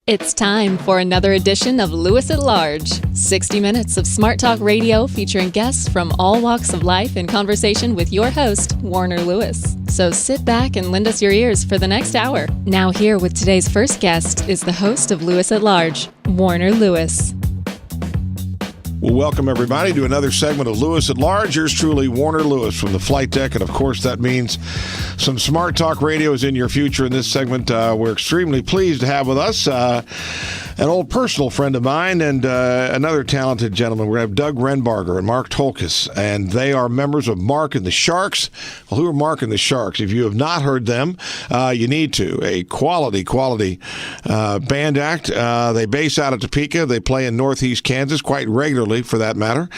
It's time for another edition of Lewis at Large, 60 minutes of smart talk radio featuring guests from all walks of life in conversation with your host, Warner Lewis. So sit back and lend us your ears for the next hour. Now here with today's first guest is the host of Lewis at Large, Warner Lewis. Well, welcome everybody to another segment of Lewis at Large. Yours truly, Warner Lewis from the flight deck, and of course that means some smart talk radio is in your future. In this segment, we're extremely pleased to have with us an old personal friend of mine and another talented gentleman. We have Doug Renbarger and Mark Tolkis, and they are members of Mark and the Sharks. Well, who are Mark and the Sharks? If you have not heard them, you need to. A quality band act. They base out of Topeka. They play in Northeast Kansas quite regularly, for that matter.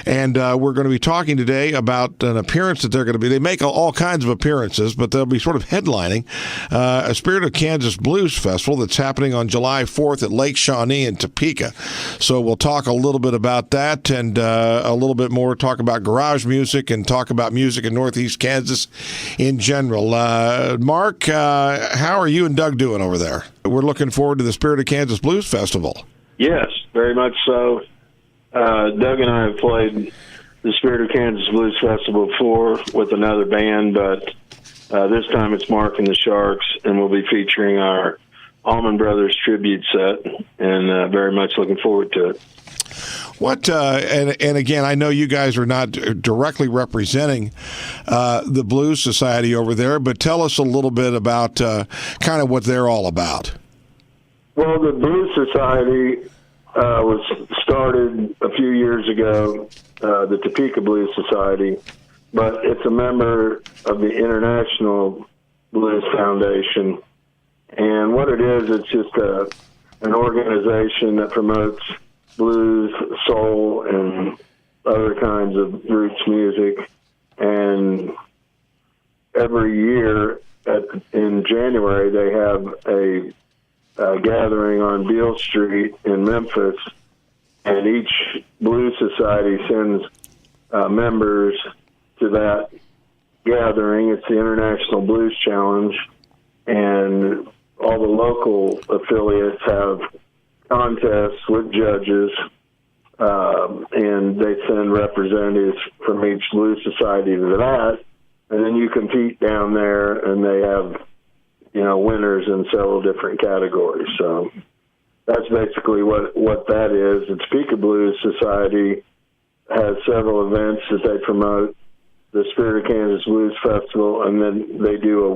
And we're going to be talking today about an appearance that they're going to be. They make all kinds of appearances, but they'll be sort of headlining a Spirit of Kansas Blues Festival that's happening on July 4th at Lake Shawnee in Topeka. So we'll talk a little bit about that and a little bit more, talk about garage music and talk about music in Northeast Kansas in general. Mark, how are you and Doug doing over there? We're looking forward to the Spirit of Kansas Blues Festival. Yes, very much so. Doug and I have played the Spirit of Kansas Blues Festival before with another band, but this time it's Mark and the Sharks, and we'll be featuring our Allman Brothers tribute set, and very much looking forward to it. What and again, I know you guys are not directly representing the Blues Society over there, but tell us a little bit about kind of what they're all about. Well, the Blues Society was started a few years ago, the Topeka Blues Society, but it's a member of the International Blues Foundation. And what it is, it's just an organization that promotes blues, soul, and other kinds of roots music. And every year in January, they have a gathering on Beale Street in Memphis, and each blues society sends members to that gathering. It's the International Blues Challenge, and all the local affiliates have contests with judges, and they send representatives from each blues society to that, and then you compete down there, and they have winners in several different categories. So that's basically what that is. The Topeka Blues Society has several events that they promote. The Spirit of Kansas Blues Festival, and then they do a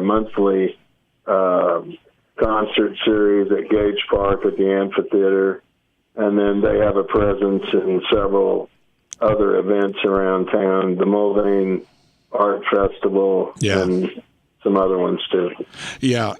monthly concert series at Gage Park at the amphitheater, and then they have a presence in several other events around town, the Mulvane Art Festival, and some other ones too. Yeah,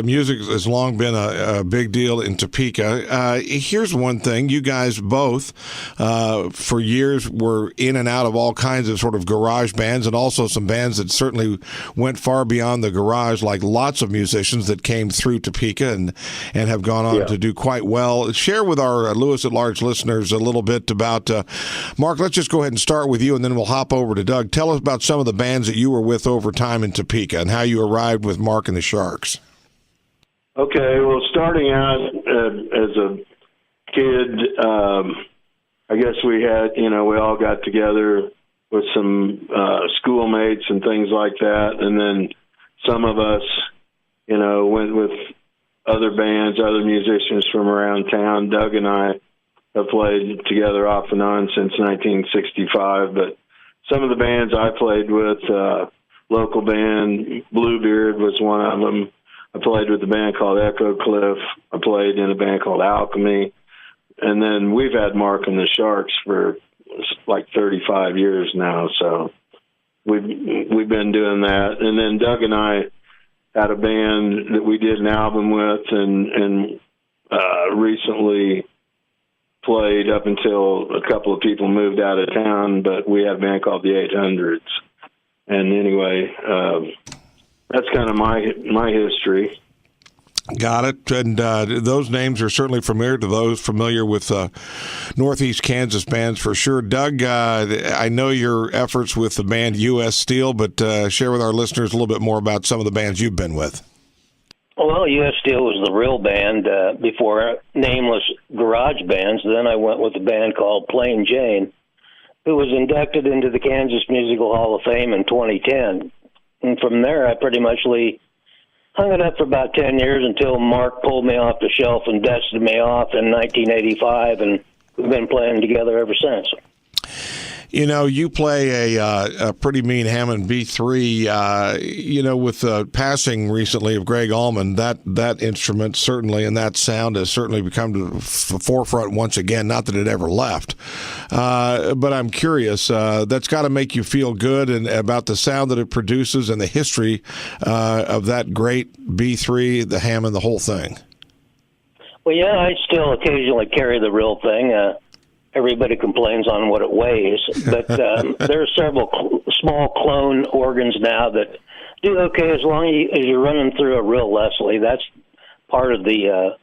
music has long been a big deal in Topeka. Here's one thing: you guys both, for years, were in and out of all kinds of sort of garage bands, and also some bands that certainly went far beyond the garage, like lots of musicians that came through Topeka and have gone on to do quite well. Share with our Lewis at Large listeners a little bit about Mark. Let's just go ahead and start with you, and then we'll hop over to Doug. Tell us about some of the bands that you were with over time in Topeka, and how you arrived with Mark and the Sharks. Okay, well, starting out as a kid, I guess we all got together with some schoolmates and things like that, and then some of us, went with other bands, other musicians from around town. Doug and I have played together off and on since 1965, but some of the bands I played with, local band, Bluebeard was one of them. I played with a band called Echo Cliff. I played in a band called Alchemy. And then we've had Mark and the Sharks for like 35 years now, so we've been doing that. And then Doug and I had a band that we did an album with and recently played up until a couple of people moved out of town, but we had a band called the 800s. And anyway, that's kind of my history. Got it. And those names are certainly familiar to those familiar with Northeast Kansas bands for sure. Doug, I know your efforts with the band U.S. Steel, but share with our listeners a little bit more about some of the bands you've been with. Well, U.S. Steel was the real band before Nameless Garage Bands. Then I went with a band called Plain Jane, who was inducted into the Kansas Musical Hall of Fame in 2010. And from there, I pretty much hung it up for about 10 years until Mark pulled me off the shelf and dusted me off in 1985, and we've been playing together ever since. You know, you play a pretty mean Hammond B3. With the passing recently of Greg Allman, that instrument certainly and that sound has certainly become to the forefront once again. Not that it ever left, but I'm curious. That's got to make you feel good and about the sound that it produces and the history of that great B3, the Hammond, the whole thing. Well, yeah, I still occasionally carry the real thing. Everybody complains on what it weighs, but there are several small clone organs now that do okay as long as you're running through a real Leslie. That's part of the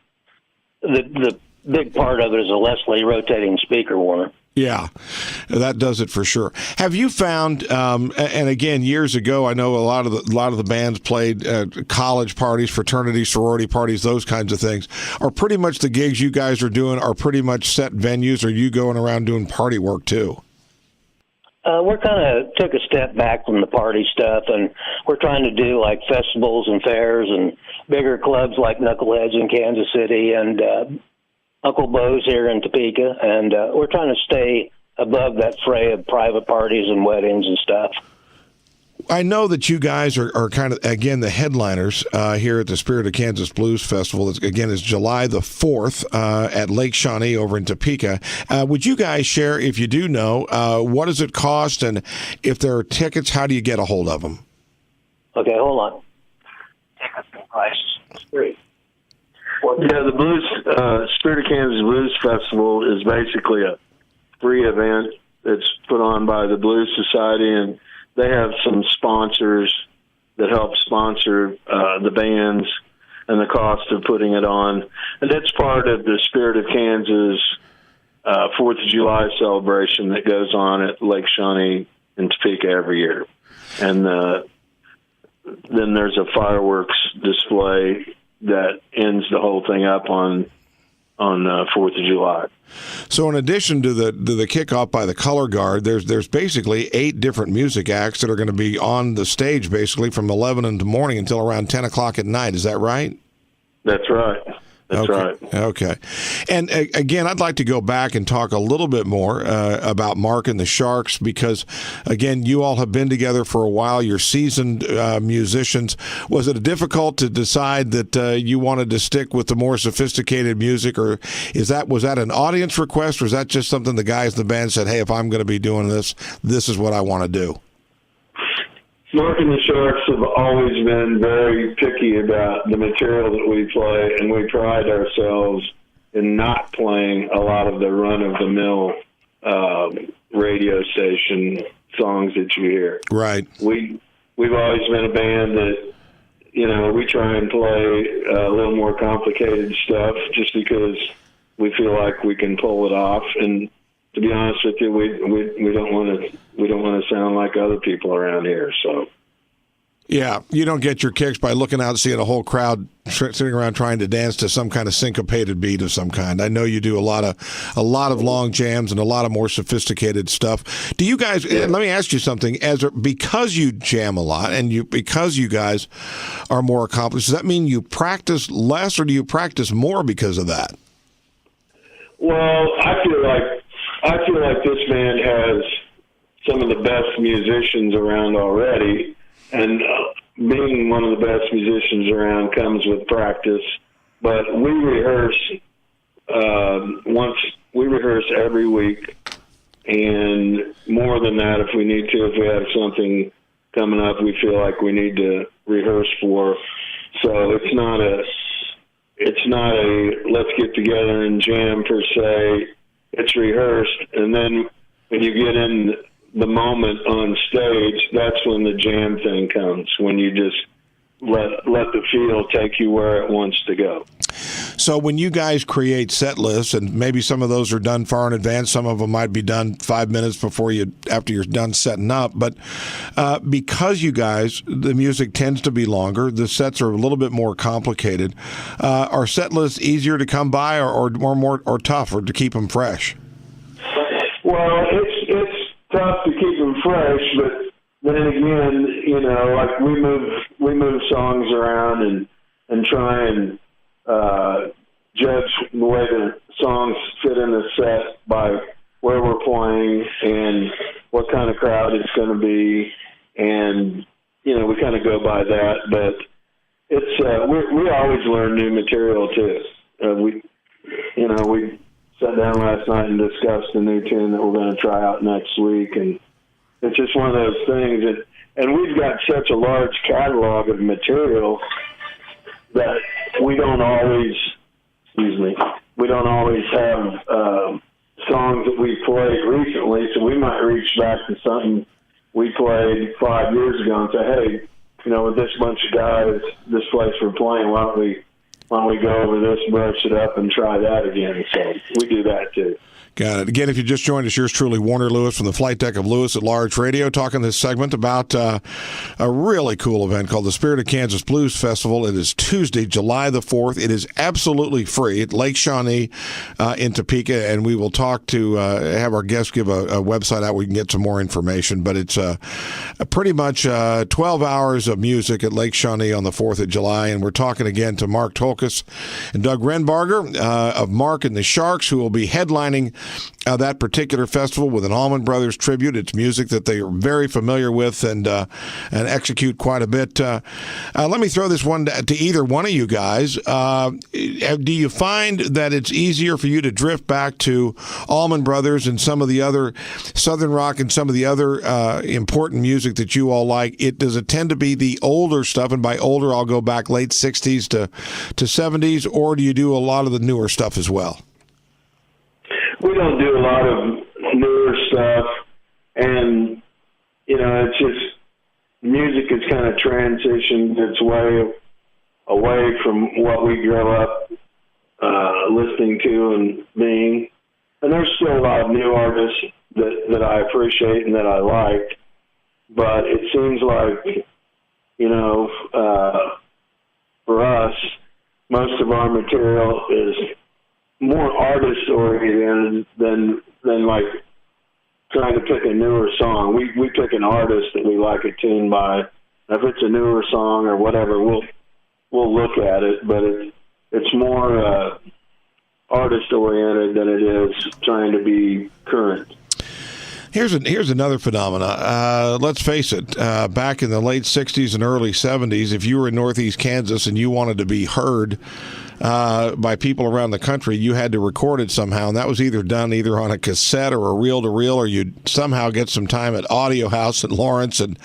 big part of it is a Leslie rotating speaker, Warner. Yeah, that does it for sure. Have you found? And again, years ago, I know a lot of the bands played college parties, fraternity, sorority parties, those kinds of things. Are pretty much the gigs you guys are doing are pretty much set venues? Or are you going around doing party work too? We're kind of took a step back from the party stuff, and we're trying to do like festivals and fairs and bigger clubs like Knuckleheads in Kansas City and Uncle Bo's here in Topeka, and we're trying to stay above that fray of private parties and weddings and stuff. I know that you guys are kind of, again, the headliners here at the Spirit of Kansas Blues Festival. Again, is July the 4th at Lake Shawnee over in Topeka. Would you guys share, if you do know, what does it cost, and if there are tickets, how do you get a hold of them? Okay, hold on. Tickets and prices. It's free. Yeah, the Spirit of Kansas Blues Festival is basically a free event that's put on by the Blues Society, and they have some sponsors that help sponsor the bands and the cost of putting it on. And that's part of the Spirit of Kansas 4th of July celebration that goes on at Lake Shawnee in Topeka every year. And then there's a fireworks display that ends the whole thing up on 4th of July. So in addition to the kickoff by the Color Guard, there's basically 8 different music acts that are going to be on the stage basically from 11 in the morning until around 10 o'clock at night. Is that right? That's right. That's right. Okay. And again, I'd like to go back and talk a little bit more about Mark and the Sharks because, again, you all have been together for a while. You're seasoned musicians. Was it difficult to decide that you wanted to stick with the more sophisticated music, or was that an audience request, or is that just something the guys in the band said, hey, if I'm going to be doing this, this is what I want to do? Mark and the Sharks have always been very picky about the material that we play, and we pride ourselves in not playing a lot of the run-of-the-mill radio station songs that you hear. Right. We've always been a band that, we try and play a little more complicated stuff just because we feel like we can pull it off. And to be honest with you, we don't want to sound like other people around here. So, yeah, you don't get your kicks by looking out and seeing a whole crowd sitting around trying to dance to some kind of syncopated beat of some kind. I know you do a lot of long jams and a lot of more sophisticated stuff. Do you guys? Yeah. Let me ask you something. Because you jam a lot and because you guys are more accomplished, does that mean you practice less, or do you practice more because of that? Well, I feel like this band has some of the best musicians around already, and being one of the best musicians around comes with practice. But we rehearse we rehearse every week, and more than that if we need to. If we have something coming up we feel like we need to rehearse for. So it's not a let's get together and jam per se. It's rehearsed, and then when you get in the moment on stage, that's when the jam thing comes, when you just let the feel take you where it wants to go. So when you guys create set lists, and maybe some of those are done far in advance, some of them might be done 5 minutes after you're done setting up, but because you guys, the music tends to be longer, the sets are a little bit more complicated. Are set lists easier to come by, or more or tougher to keep them fresh? Well, it's tough to keep them fresh, but then again, like we move songs around and try and judge the way the songs fit in the set by where we're playing and what kind of crowd it's going to be, and we kind of go by that. But it's we always learn new material too. We sat down last night and discussed a new tune that we're going to try out next week, and it's just one of those things and we've got such a large catalog of material that we don't always have songs that we played recently, so we might reach back to something we played 5 years ago and say, hey, with this bunch of guys, this place we're playing, why don't we go over this, brush it up, and try that again? So we do that too. Got it. Again, if you just joined us, yours truly, Warner Lewis from the flight deck of Lewis at Large Radio, talking this segment about a really cool event called the Spirit of Kansas Blues Festival. It is Tuesday, July the 4th. It is absolutely free at Lake Shawnee in Topeka, and we will talk to have our guests give a website out where we can get some more information. But it's pretty much 12 hours of music at Lake Shawnee on the 4th of July, and we're talking again to Mark Tolkas and Doug Renbarger of Mark and the Sharks, who will be headlining that particular festival with an Allman Brothers tribute. It's music that they are very familiar with and execute quite a bit. Let me throw this one to either one of you guys. Do you find that it's easier for you to drift back to Allman Brothers and some of the other Southern rock and some of the other important music that you all like? Does it tend to be the older stuff, and by older I'll go back late 60s to 70s, or do you do a lot of the newer stuff as well? We don't do a lot of newer stuff, and it's just music has kind of transitioned its way away from what we grew up listening to and being. And there's still a lot of new artists that I appreciate and that I like, but it seems like for us, most of our material is more artist-oriented than like trying to pick a newer song. We pick an artist that we like a tune by. If it's a newer song or whatever, we'll look at it, but it's more artist-oriented than it is trying to be current. Here's another phenomena. Let's face it. Back in the late 60s and early 70s, if you were in Northeast Kansas and you wanted to be heard by people around the country, you had to record it somehow, and that was either done on a cassette or a reel-to-reel, or you'd somehow get some time at Audio House in Lawrence and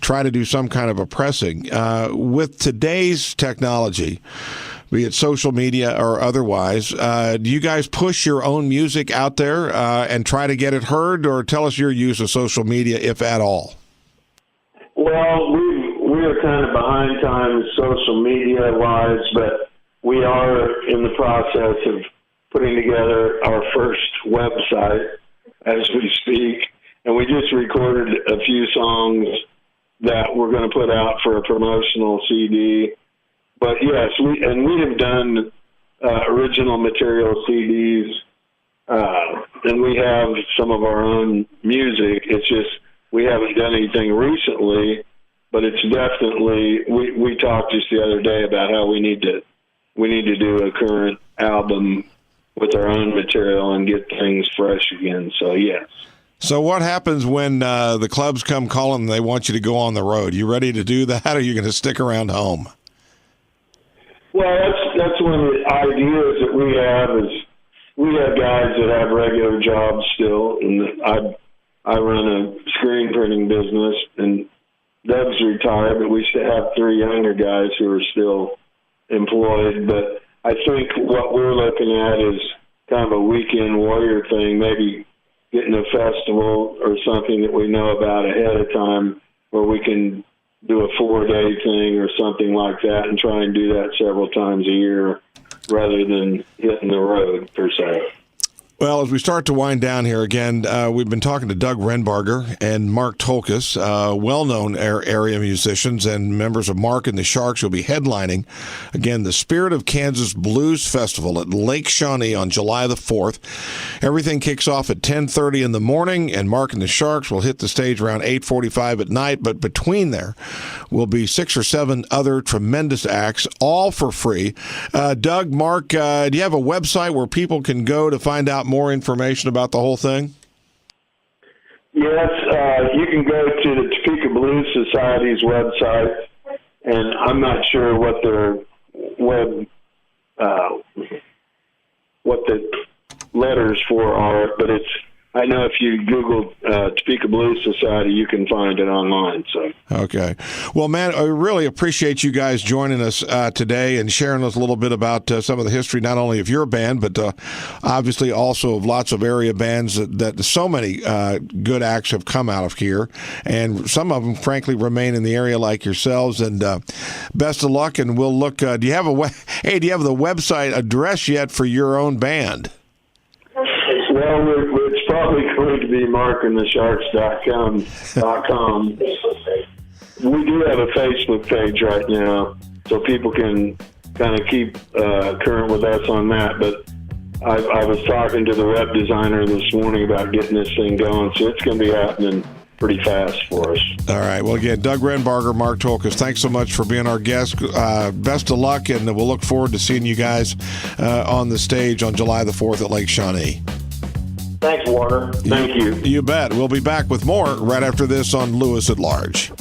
try to do some kind of a pressing. With today's technology, be it social media or otherwise, do you guys push your own music out there and try to get it heard, or tell us your use of social media, if at all? Well, we are kind of behind times social media-wise, but we are in the process of putting together our first website as we speak, and we just recorded a few songs that we're going to put out for a promotional CD. But yes, we have done original material CDs, and we have some of our own music. It's just we haven't done anything recently, but it's definitely we talked just the other day about how we need to do a current album with our own material and get things fresh again. So yes. So what happens when the clubs come calling and they want you to go on the road? You ready to do that, or are you going to stick around home? Well, that's one of the ideas that we have is we have guys that have regular jobs still, and I run a screen printing business, and Doug's retired, but we still have three younger guys who are still employed. But I think what we're looking at is kind of a weekend warrior thing, maybe getting a festival or something that we know about ahead of time where we can do a 4-day thing or something like that and try and do that several times a year rather than hitting the road per se. Well, as we start to wind down here again, we've been talking to Doug Renbarger and Mark Tolkus, well-known area musicians and members of Mark and the Sharks, will be headlining, again, the Spirit of Kansas Blues Festival at Lake Shawnee on July the 4th. Everything kicks off at 10:30 in the morning, and Mark and the Sharks will hit the stage around 8:45 at night, but between there will be 6 or 7 other tremendous acts, all for free. Doug, Mark, do you have a website where people can go to find out more information about the whole thing? Yes, you can go to the Topeka Blues Society's website, and I'm not sure what their what the letters for are, but I know if you Google Topeka Blues Society, you can find it online. So okay, well, man, I really appreciate you guys joining us today and sharing us a little bit about some of the history, not only of your band, but obviously also of lots of area bands that so many good acts have come out of here, and some of them, frankly, remain in the area like yourselves. And best of luck, and we'll look. Do you have the website address yet for your own band? Well, it's probably going to be markandthesharks.com. We do have a Facebook page right now, so people can kind of keep current with us on that. But I was talking to the web designer this morning about getting this thing going, so it's going to be happening pretty fast for us. All right. Well, again, Doug Renbarger, Mark Tolkus, thanks so much for being our guest. Best of luck, and we'll look forward to seeing you guys on the stage on July the 4th at Lake Shawnee. Thanks, Warner. Thank you. You bet. We'll be back with more right after this on Lewis at Large.